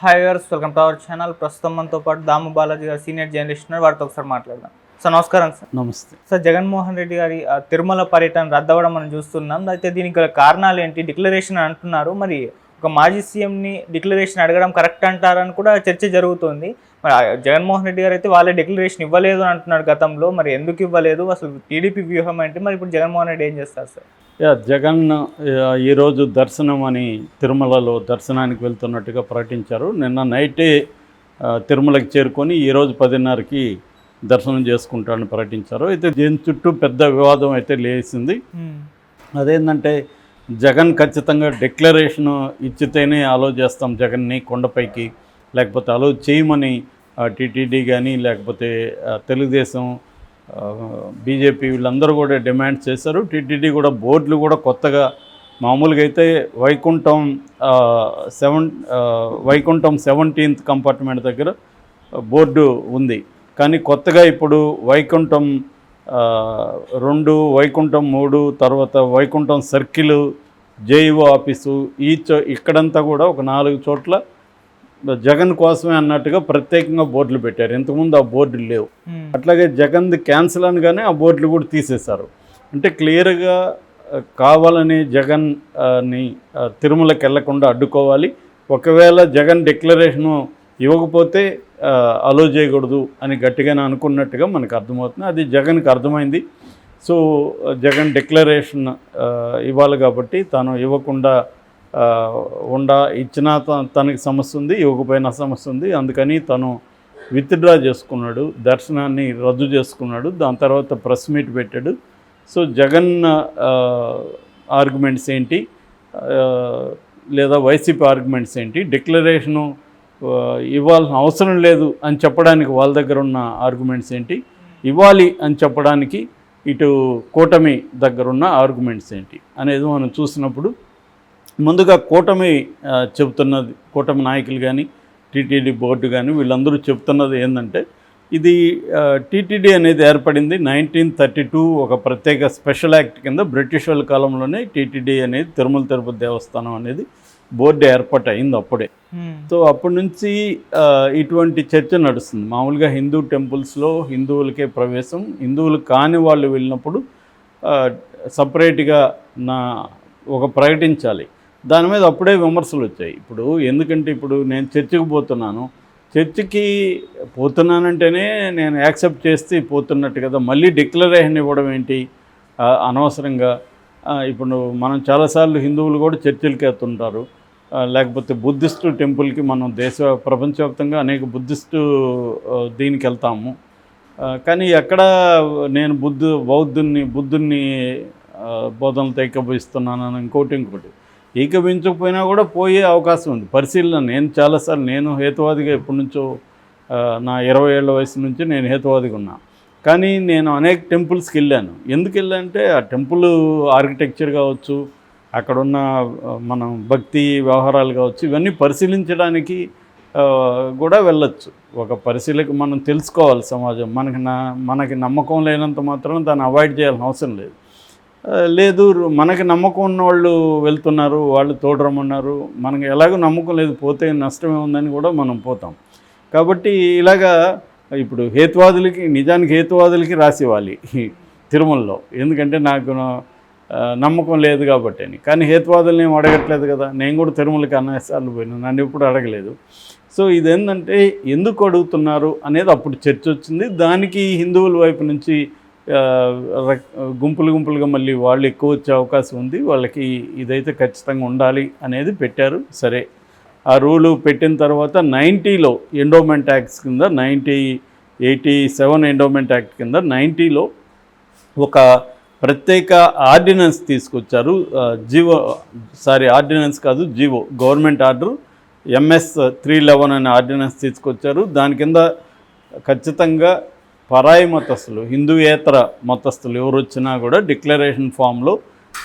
Hi viewers, welcome to our channel. ప్రస్తుతం మనతో పాటు దాము బాలాజీ గారు సీనియర్ జర్నలిస్ట్ ఉన్నారు. వారితో ఒకసారి మాట్లాడదాం. సార్ నమస్కారం. సార్ నమస్తే. సార్, జగన్మోహన్ రెడ్డి గారి తిరుమల పర్యటన రద్దవడం మనం చూస్తున్నాం. అయితే దీనికి గల కారణాలు ఏంటి? డిక్లరేషన్ అంటున్నారు. మరి ఒక మాజీ సీఎంని డిక్లరేషన్ అడగడం కరెక్ట్ అంటారని కూడా చర్చ జరుగుతుంది. మరి జగన్మోహన్ రెడ్డి గారు అయితే వాళ్ళే డిక్లరేషన్ ఇవ్వలేదు అని అంటున్నారు గతంలో. మరి ఎందుకు ఇవ్వలేదు? అసలు టీడీపీ వ్యూహం ఏంటి? మరి ఇప్పుడు జగన్మోహన్ రెడ్డి ఏం చేస్తారు సార్? జగన్ ఈరోజు దర్శనం అని తిరుమలలో దర్శనానికి వెళ్తున్నట్టుగా ప్రకటించారు. నిన్న నైటే తిరుమలకి చేరుకొని ఈరోజు 10:30కి దర్శనం చేసుకుంటారని ప్రకటించారు. అయితే దీని చుట్టూ పెద్ద వివాదం అయితే లేచింది. అదేంటంటే జగన్ ఖచ్చితంగా డిక్లరేషన్ ఇచ్చితేనే అలో చేస్తాం జగన్ని కొండపైకి, లేకపోతే అలో చేయమని టీటీడీ కానీ లేకపోతే తెలుగుదేశం బీజేపీ వీళ్ళందరూ కూడా డిమాండ్ చేశారు. టీటీడీ కూడా బోర్డులు కూడా కొత్తగా మామూలుగా అయితే వైకుంఠం 17th కంపార్ట్మెంట్ దగ్గర బోర్డు ఉంది. కానీ కొత్తగా ఇప్పుడు వైకుంఠం 2, వైకుంఠం 3, తర్వాత వైకుంఠం సర్కిల్, జేఈఓ ఆఫీసు ఇక్కడంతా కూడా ఒక 4 చోట్ల జగన్ కోసమే అన్నట్టుగా ప్రత్యేకంగా బోర్డులు పెట్టారు. ఇంతకుముందు ఆ బోర్డులు లేవు. అట్లాగే జగన్ది క్యాన్సిల్ అనగానే ఆ బోర్డులు కూడా తీసేశారు. అంటే క్లియర్గా కావాలని జగన్ని తిరుమలకి వెళ్లకుండా అడ్డుకోవాలి. ఒకవేళ జగన్ డిక్లరేషను ఇవ్వకపోతే అలో చేయకూడదు అని గట్టిగానే అనుకున్నట్టుగా మనకు అర్థమవుతుంది. అది జగన్కి అర్థమైంది. సో జగన్ డిక్లరేషన్ ఇవ్వాలి కాబట్టి తాను ఇవ్వకుండా ఇచ్చినా తనకి సమస్య ఉంది, ఇవ్వకపోయినా సమస్య ఉంది. అందుకని తను విత్డ్రా చేసుకున్నాడు, దర్శనాన్ని రద్దు చేసుకున్నాడు. దాని తర్వాత ప్రెస్ మీట్ పెట్టాడు. సో జగన్ ఆర్గ్యుమెంట్స్ ఏంటి, లేదా వైసీపీ ఆర్గ్యుమెంట్స్ ఏంటి, డిక్లరేషను ఇవ్వాల్సిన అవసరం లేదు అని చెప్పడానికి వాళ్ళ దగ్గర ఉన్న ఆర్గ్యుమెంట్స్ ఏంటి, ఇవ్వాలి అని చెప్పడానికి ఇటు కూటమి దగ్గరున్న ఆర్గ్యుమెంట్స్ ఏంటి అనేది మనం చూసినప్పుడు, ముందుగా కూటమి చెబుతున్నది, కూటమి నాయకులు కానీ టీటీడీ బోర్డు కానీ వీళ్ళందరూ చెప్తున్నది ఏంటంటే, ఇది టీటీడీ అనేది ఏర్పడింది 1932 ఒక ప్రత్యేక స్పెషల్ యాక్ట్ కింద. బ్రిటిష్ వాళ్ళ కాలంలోనే టీటీడీ అనేది తిరుమల తిరుపతి దేవస్థానం అనేది బోర్డు ఏర్పాటు అయింది అప్పుడే. సో అప్పటి నుంచి ఇటువంటి చర్చ నడుస్తుంది. మామూలుగా హిందూ టెంపుల్స్లో హిందువులకే ప్రవేశం, హిందువులు కాని వాళ్ళు వెళ్ళినప్పుడు సపరేట్గా ప్రకటించాలి. దాని మీద అప్పుడే విమర్శలు వచ్చాయి. ఇప్పుడు ఎందుకంటే ఇప్పుడు నేను చర్చికి పోతున్నాను, చర్చికి పోతున్నానంటేనే నేను యాక్సెప్ట్ చేస్తే పోతున్నట్టు కదా, మళ్ళీ డిక్లరేషన్ ఇవ్వడం ఏంటి అనవసరంగా. ఇప్పుడు మనం చాలాసార్లు హిందువులు కూడా చర్చిలకి వెళ్తుంటారు, లేకపోతే బుద్ధిస్టు టెంపుల్కి మనం ప్రపంచవ్యాప్తంగా అనేక బుద్ధిస్టు దీనికి వెళ్తాము. కానీ ఎక్కడ నేను బుద్ధుని బోధనలతో ఏకీభవిస్తున్నాను ఇంకోటి ఏకీభవించకపోయినా కూడా పోయే అవకాశం ఉంది. పరిశీలన నేను చాలాసార్లు, నేను హేతువాదిగా ఎప్పటి నుంచో నా 20 ఏళ్ల వయసు నుంచి నేను హేతువాదిగా ఉన్నా. కానీ నేను అనేక టెంపుల్స్కి వెళ్ళాను. ఎందుకు వెళ్ళానంటే ఆ టెంపుల్ ఆర్కిటెక్చర్ కావచ్చు, అక్కడున్న మనం భక్తి వ్యవహారాలు కావచ్చు, ఇవన్నీ పరిశీలించడానికి కూడా వెళ్ళొచ్చు. ఒక పరిశీలక మనం తెలుసుకోవాలి సమాజం. మనకి నమ్మకం లేనంత మాత్రం దాన్ని అవాయిడ్ చేయాల్సిన అవసరం లేదు. మనకి నమ్మకం ఉన్న వాళ్ళు వెళ్తున్నారు, వాళ్ళు తోడరమన్నారు, మనకి ఎలాగో నమ్మకం లేదు, పోతే నష్టమే ఉందని కూడా మనం పోతాం. కాబట్టి ఇలాగా ఇప్పుడు నిజానికి హేతువాదులకి రాసివ్వాలి తిరుమలలో, ఎందుకంటే నాకు నమ్మకం లేదు కాబట్టి అని. కానీ హేతువాదులను ఏం అడగట్లేదు కదా. నేను కూడా తిరుమలకి అన్నిసార్లు పోయినా, నన్ను ఎప్పుడు అడగలేదు. సో ఇదేంటంటే ఎందుకు అడుగుతున్నారు అనేది అప్పుడు చర్చ వచ్చింది. దానికి హిందువుల వైపు నుంచి గుంపులుగా మళ్ళీ వాళ్ళు ఎక్కువ వచ్చే అవకాశం ఉంది, వాళ్ళకి ఇదైతే ఖచ్చితంగా ఉండాలి అనేది పెట్టారు. సరే, ఆ రూలు పెట్టిన తర్వాత 90లో ఎండోమెంట్ యాక్ట్స్ కింద 1987 ఎండోమెంట్ యాక్ట్ కింద 90లో ఒక ప్రత్యేక ఆర్డినెన్స్ తీసుకొచ్చారు. ఆర్డినెన్స్ కాదు, జీవో, గవర్నమెంట్ ఆర్డర్ MS 311 అనే ఆర్డినెన్స్ తీసుకొచ్చారు. దాని కింద ఖచ్చితంగా పరాయి మతస్థులు, హిందూయేతర మతస్థులు ఎవరు వచ్చినా కూడా డిక్లరేషన్ ఫామ్లో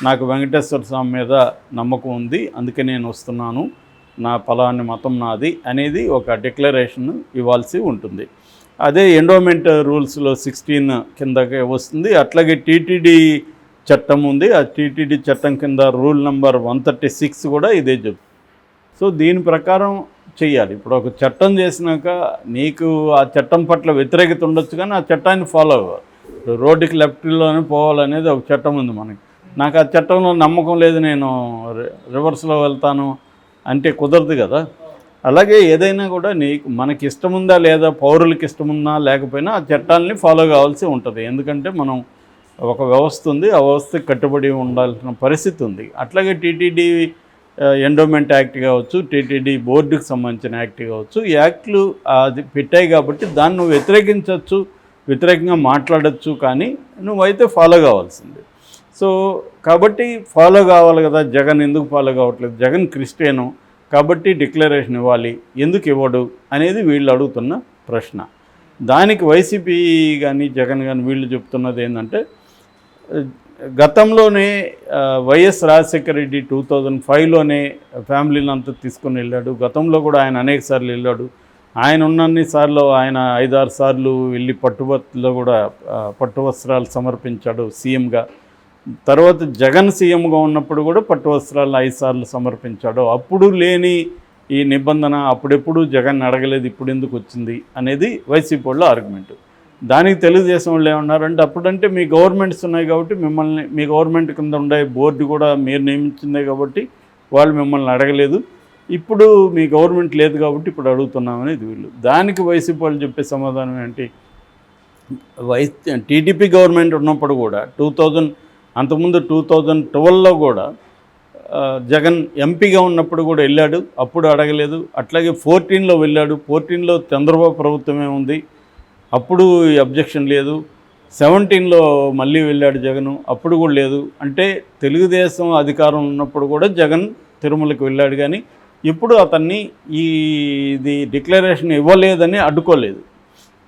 నాకు వెంకటేశ్వర స్వామి మీద నమ్మకం ఉంది, అందుకే నేను వస్తున్నాను, నా ఫలాని మతం నాది అనేది ఒక డిక్లరేషన్ ఇవ్వాల్సి ఉంటుంది. అదే ఎండోమెంట్ రూల్స్లో 16 కిందకే వస్తుంది. అట్లాగే టీటీడీ చట్టం ఉంది, ఆ టీటీడీ చట్టం కింద రూల్ నెంబర్ 136 కూడా ఇదే చెప్తుంది. సో దీని ప్రకారం చెయ్యాలి. ఇప్పుడు ఒక చట్టం చేసినాక నీకు ఆ చట్టం పట్ల వ్యతిరేకత ఉండొచ్చు, కానీ ఆ చట్టాన్ని ఫాలో అవ్వాలి. ఇప్పుడు రోడ్డుకి లెఫ్ట్లోనే పోవాలనేది ఒక చట్టం ఉంది మనకి. నాకు ఆ చట్టంలో నమ్మకం లేదు, నేను రివర్స్లో వెళ్తాను అంటే కుదరదు కదా. అలాగే ఏదైనా కూడా మనకి ఇష్టముందా లేదా, పౌరులకి ఇష్టముందా లేకపోయినా ఆ చట్టాలని ఫాలో కావాల్సి ఉంటుంది. ఎందుకంటే మనం ఒక వ్యవస్థ ఉంది, ఆ వ్యవస్థకి కట్టుబడి ఉండాల్సిన పరిస్థితి ఉంది. అట్లాగే టీటీడీ ఎండోమెంట్ యాక్ట్ కావచ్చు, టీటీడీ బోర్డుకి సంబంధించిన యాక్ట్ కావచ్చు, ఈ యాక్ట్లు అది పెట్టాయి కాబట్టి దాన్ని నువ్వు వ్యతిరేకించవచ్చు, వ్యతిరేకంగా మాట్లాడచ్చు, కానీ నువ్వైతే ఫాలో కావాల్సింది. సో కాబట్టి ఫాలో కావాలి కదా. జగన్ ఎందుకు ఫాలో కావట్లేదు? జగన్ క్రిస్టియను కాబట్టి డిక్లరేషన్ ఇవ్వాలి, ఎందుకు ఇవ్వడు అనేది వీళ్ళు అడుగుతున్న ప్రశ్న. దానికి వైసీపీ కానీ జగన్ కానీ వీళ్ళు చెప్తున్నది ఏంటంటే, గతంలోనే వైఎస్ రాజశేఖర రెడ్డి 2005లోనే ఫ్యామిలీని అంతా తీసుకుని వెళ్ళాడు. గతంలో కూడా ఆయన అనేక సార్లు వెళ్ళాడు. ఆయన ఉన్నన్ని సార్లు ఆయన 5-6 సార్లు వెళ్ళి పట్టుబత్తులో కూడా పట్టు వస్త్రాలు సమర్పించాడు సీఎంగా. తర్వాత జగన్ సీఎంగా ఉన్నప్పుడు కూడా పట్టు వస్త్రాలు 5 సార్లు సమర్పించాడు. అప్పుడు లేని ఈ నిబంధన అప్పుడెప్పుడు జగన్ అడగలేదు, ఇప్పుడు ఎందుకు వచ్చింది అనేది వైసీపీ వాళ్ళ ఆర్గ్యుమెంట్. దానికి తెలుగుదేశం వాళ్ళు ఏమన్నారంటే, అప్పుడంటే మీ గవర్నమెంట్స్ ఉన్నాయి కాబట్టి మిమ్మల్ని, మీ గవర్నమెంట్ కింద ఉండే బోర్డు కూడా మీరు నియమించిందే కాబట్టి వాళ్ళు మిమ్మల్ని అడగలేదు, ఇప్పుడు మీ గవర్నమెంట్ లేదు కాబట్టి ఇప్పుడు అడుగుతున్నామనేది వీళ్ళు. దానికి వైసీపీ వాళ్ళు చెప్పే సమాధానం ఏంటి? టీడీపీ గవర్నమెంట్ ఉన్నప్పుడు కూడా అంతకుముందు 2012లో కూడా జగన్ ఎంపీగా ఉన్నప్పుడు కూడా వెళ్ళాడు, అప్పుడు అడగలేదు. అట్లాగే 2014లో వెళ్ళాడు, 2014లో చంద్రబాబు ప్రభుత్వమే ఉంది, అప్పుడు అబ్జెక్షన్ లేదు. 2017లో మళ్ళీ వెళ్ళాడు జగన్, అప్పుడు కూడా లేదు. అంటే తెలుగుదేశం అధికారం ఉన్నప్పుడు కూడా జగన్ తిరుమలకి వెళ్ళాడు, కానీ ఇప్పుడు అతన్ని ఇది డిక్లరేషన్ ఇవ్వలేదని అడ్డుకోలేదు.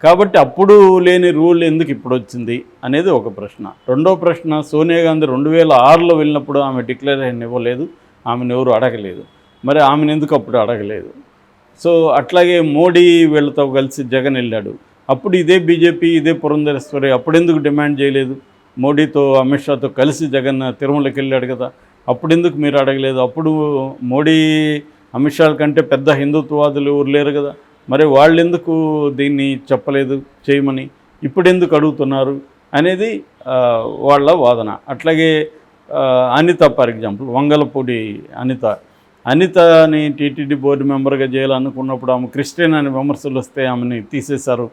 కాబట్టి అప్పుడు లేని రూల్ ఎందుకు ఇప్పుడు వచ్చింది అనేది ఒక ప్రశ్న. రెండో ప్రశ్న, సోనియా గాంధీ 2006లో వెళ్ళినప్పుడు ఆమె డిక్లరేషన్ ఇవ్వలేదు, ఆమెను ఎవరు అడగలేదు, మరి ఆమెను ఎందుకు అప్పుడు అడగలేదు? సో అట్లాగే మోడీ వీళ్ళతో కలిసి జగన్ వెళ్ళాడు, అప్పుడు ఇదే బీజేపీ, ఇదే పురంధరేశ్వరి, అప్పుడెందుకు డిమాండ్ చేయలేదు? మోడీతో అమిత్ షాతో కలిసి జగన్ తిరుమలకి వెళ్ళాడు కదా, అప్పుడెందుకు మీరు అడగలేదు? అప్పుడు మోడీ అమిత్ షా కంటే పెద్ద హిందుత్వవాదులు ఎవరు లేరు కదా, మరి వాళ్ళు ఎందుకు దీన్ని చెప్పలేదు చేయమని, ఇప్పుడు ఎందుకు అడుగుతున్నారు అనేది వాళ్ళ వాదన. అట్లాగే అనిత, ఫర్ ఎగ్జాంపుల్ వంగలపూడి అనితని టీటీడీ బోర్డు మెంబర్గా చేయాలనుకున్నప్పుడు ఆమె క్రిస్టియన్ అని విమర్శలు వస్తే ఆమెని తీసేశారు.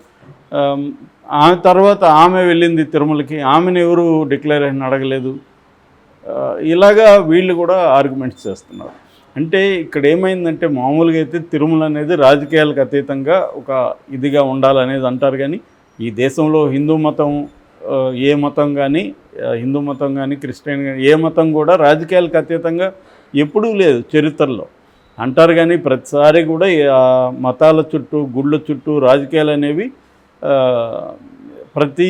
ఆమె తర్వాత ఆమె వెళ్ళింది తిరుమలకి, ఆమెను ఎవరు డిక్లరేషన్ అడగలేదు. ఇలాగా వీళ్ళు కూడా ఆర్గ్యుమెంట్స్ చేస్తున్నారు. అంటే ఇక్కడ ఏమైందంటే, మామూలుగా అయితే తిరుమల అనేది రాజకీయాలకు అతీతంగా ఒక ఇదిగా ఉండాలనేది అంటారు, కానీ ఈ దేశంలో హిందూ మతం కానీ క్రిస్టియన్ కానీ ఏ మతం కూడా రాజకీయాలకు అతీతంగా ఎప్పుడూ లేదు చరిత్రలో అంటారు. కానీ ప్రతిసారి కూడా మతాల చుట్టూ, గుళ్ళ చుట్టూ రాజకీయాలు అనేవి ప్రతి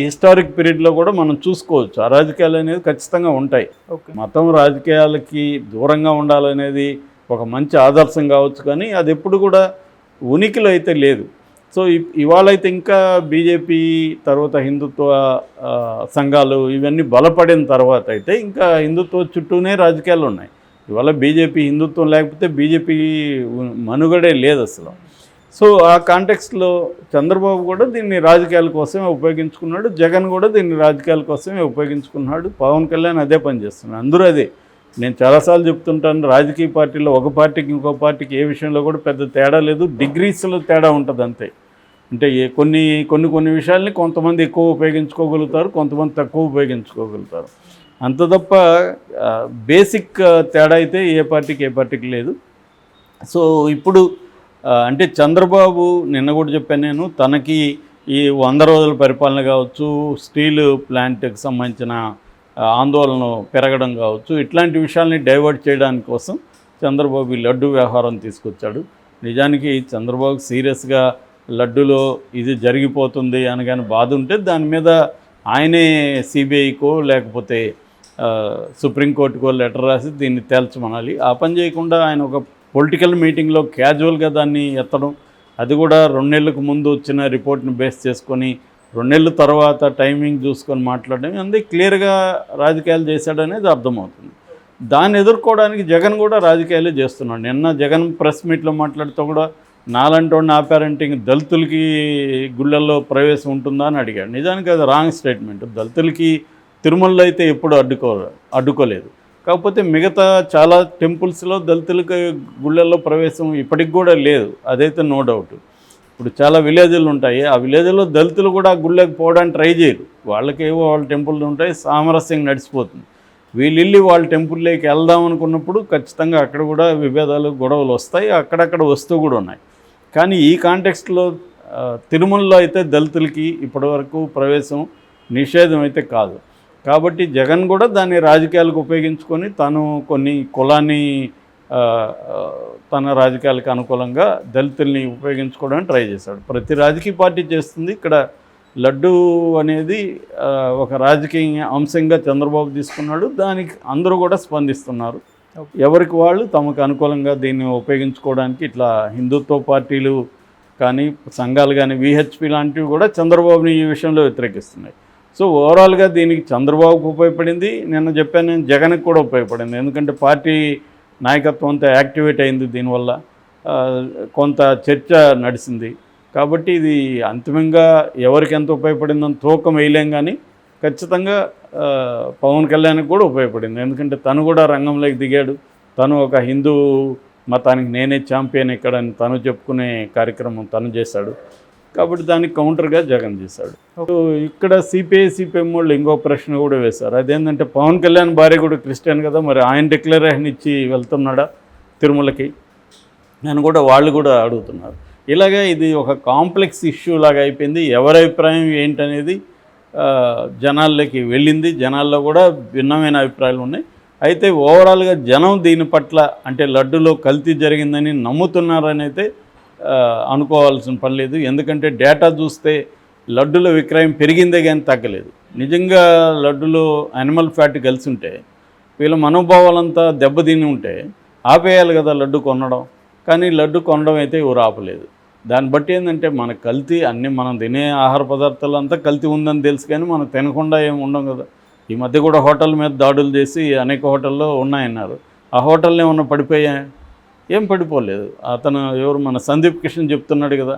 హిస్టారిక్ పీరియడ్లో కూడా మనం చూసుకోవచ్చు. ఆ రాజకీయాలు అనేవి ఖచ్చితంగా ఉంటాయి. మతం రాజకీయాలకి దూరంగా ఉండాలనేది ఒక మంచి ఆదర్శం కావచ్చు, కానీ అది ఎప్పుడు కూడా ఉనికిలో అయితే లేదు. సో ఇవాళైతే ఇంకా బీజేపీ తర్వాత హిందుత్వ సంఘాలు ఇవన్నీ బలపడిన తర్వాత అయితే ఇంకా హిందుత్వ చుట్టూనే రాజకీయాలు ఉన్నాయి. ఇవాళ బీజేపీ హిందుత్వం లేకపోతే బీజేపీ మనుగడే లేదు అసలు. సో ఆ కాంటెక్స్ట్లో చంద్రబాబు కూడా దీన్ని రాజకీయాల కోసమే ఉపయోగించుకున్నాడు, జగన్ కూడా దీన్ని రాజకీయాల కోసమే ఉపయోగించుకున్నాడు, పవన్ కళ్యాణ్ అదే పని చేస్తున్నాడు, అందరూ అదే. నేను చాలాసార్లు చెప్తుంటాను, రాజకీయ పార్టీలో ఒక పార్టీకి ఇంకో పార్టీకి ఏ విషయంలో కూడా పెద్ద తేడా లేదు, డిగ్రీస్లో తేడా ఉంటుంది అంతే. అంటే కొన్ని విషయాల్ని కొంతమంది ఎక్కువ ఉపయోగించుకోగలుగుతారు, కొంతమంది తక్కువ ఉపయోగించుకోగలుగుతారు, అంత తప్ప బేసిక్ తేడా అయితే ఏ పార్టీకి లేదు. సో ఇప్పుడు అంటే చంద్రబాబు, నిన్న కూడా చెప్పాను నేను, తనకి ఈ 100 రోజుల పరిపాలన కావచ్చు, స్టీల్ ప్లాంట్కి సంబంధించిన ఆందోళన పెరగడం కావచ్చు, ఇట్లాంటి విషయాల్ని డైవర్ట్ చేయడానికి కోసం చంద్రబాబు ఈ లడ్డు వ్యవహారం తీసుకొచ్చాడు. నిజానికి చంద్రబాబు సీరియస్గా లడ్డులో ఇది జరిగిపోతుంది అనగానే బాధ ఉంటే దాని మీద ఆయనే సిబిఐకో లేకపోతే సుప్రీంకోర్టుకో లెటర్ రాసి దీన్ని తేల్చమనాలి. ఆ పని చేయకుండా ఆయన ఒక పొలిటికల్ మీటింగ్లో క్యాజువల్గా దాన్ని ఎత్తడం, అది కూడా 2 నెలలకు ముందు వచ్చిన రిపోర్ట్ని బేస్ చేసుకొని 2 నెలల తర్వాత టైమింగ్ చూసుకొని మాట్లాడడం, అందుకే క్లియర్గా రాజకీయాలు చేశాడనేది అర్థమవుతుంది. దాన్ని ఎదుర్కోవడానికి జగన్ కూడా రాజకీయాలు చేస్తున్నాడు. నిన్న జగన్ ప్రెస్ మీట్లో మాట్లాడుతూ కూడా నాలంటి వాడిని ఆపారంటే ఇంక దళితులకి గుళ్ళల్లో ప్రవేశం ఉంటుందా అని అడిగాడు. నిజానికి అది రాంగ్ స్టేట్మెంట్. దళితులకి తిరుమలలో అయితే ఎప్పుడు అడ్డుకోలేదు. కాకపోతే మిగతా చాలా టెంపుల్స్లో దళితులకి గుళ్ళల్లో ప్రవేశం ఇప్పటికి కూడా లేదు, అదైతే నో డౌట్. ఇప్పుడు చాలా విలేజ్లు ఉంటాయి, ఆ విలేజ్లో దళితులు కూడా గుళ్ళకి పోవడానికి ట్రై చేయరు. వాళ్ళకేవో వాళ్ళ టెంపుల్ ఉంటాయి, సామరస్యంగా నడిచిపోతుంది. వీళ్ళు వాళ్ళ టెంపుల్లోకి వెళ్దాం అనుకున్నప్పుడు ఖచ్చితంగా అక్కడ కూడా విభేదాలు గొడవలు వస్తాయి, అక్కడక్కడ వస్తూ కూడా ఉన్నాయి. కానీ ఈ కాంటెక్స్ట్లో తిరుమలలో అయితే దళితులకి ఇప్పటివరకు ప్రవేశం నిషేధం అయితే కాదు. కాబట్టి జగన్ కూడా దాన్ని రాజకీయాలకు ఉపయోగించుకొని తను కొన్ని కులాన్ని తన రాజకీయాలకు అనుకూలంగా దళితుల్ని ఉపయోగించుకోవడానికి ట్రై చేశాడు. ప్రతి రాజకీయ పార్టీ చేస్తుంది. ఇక్కడ లడ్డు అనేది ఒక రాజకీయ అంశంగా చంద్రబాబు తీసుకున్నాడు. దానికి అందరూ కూడా స్పందిస్తున్నారు. ఎవరికి వాళ్ళు తమకు అనుకూలంగా దీన్ని ఉపయోగించుకోవడానికి ఇట్లా హిందుత్వ పార్టీలు కానీ సంఘాలు కానీ విహెచ్పి లాంటివి కూడా చంద్రబాబుని ఈ విషయంలో వ్యతిరేకిస్తున్నాయి. సో ఓవరాల్గా దీనికి చంద్రబాబుకు ఉపయోగపడింది, నిన్న చెప్పాను నేను జగన్కి కూడా ఉపయోగపడింది. ఎందుకంటే పార్టీ నాయకత్వం అంతా యాక్టివేట్ అయింది, దీనివల్ల కొంత చర్చ నడిచింది. కాబట్టి ఇది అంతిమంగా ఎవరికి ఎంత ఉపయోగపడిందని తూకం వేయలేం, కానీ ఖచ్చితంగా పవన్ కళ్యాణ్కి కూడా ఉపయోగపడింది. ఎందుకంటే తను కూడా రంగంలోకి దిగాడు. తను ఒక హిందూ మతానికి నేనే ఛాంపియన్ ఇక్కడ అని తను చెప్పుకునే కార్యక్రమం తను చేశాడు. కాబట్టి దానికి కౌంటర్గా జగన్ చేశాడు. ఇక్కడ సిపిఎం వాళ్ళు ఇంకో ప్రశ్న కూడా వేశారు. అదేంటంటే పవన్ కళ్యాణ్ భార్య కూడా క్రిస్టియన్ కదా, మరి ఆయన డిక్లరేషన్ ఇచ్చి వెళ్తున్నాడా తిరుమలకి అని కూడా వాళ్ళు కూడా అడుగుతున్నారు. ఇలాగే ఇది ఒక కాంప్లెక్స్ ఇష్యూ లాగా అయిపోయింది. ఎవరి అభిప్రాయం ఏంటనేది జనాల్లోకి వెళ్ళింది. జనాల్లో కూడా భిన్నమైన అభిప్రాయాలు ఉన్నాయి. అయితే ఓవరాల్గా జనం దీని పట్ల అంటే లడ్డులో కల్తీ జరిగిందని నమ్ముతున్నారని అయితే అనుకోవాల్సిన పని లేదు. ఎందుకంటే డేటా చూస్తే లడ్డులో విక్రయం పెరిగిందే కానీ తగ్గలేదు. నిజంగా లడ్డులో యానిమల్ ఫ్యాట్ కలిసి ఉంటే వీళ్ళ మనోభావాలంతా దెబ్బతిని ఉంటే ఆపేయాలి కదా లడ్డు కొనడం. కానీ లడ్డు కొనడం అయితే ఎవరు ఆపలేదు. దాన్ని బట్టి ఏంటంటే మన కల్తీ అన్నీ మనం తినే ఆహార పదార్థాలు అంతా కల్తీ ఉందని తెలుసు, కానీ మనం తినకుండా ఏమి ఉండం కదా. ఈ మధ్య కూడా హోటల్ మీద దాడులు చేసి అనేక హోటల్లో ఉన్నాయన్నారు. ఆ హోటల్ని ఏమన్నా పడిపోయా? ఏం పడిపోలేదు. అతను ఎవరు మన సందీప్ కిషన్ చెప్తున్నాడు కదా,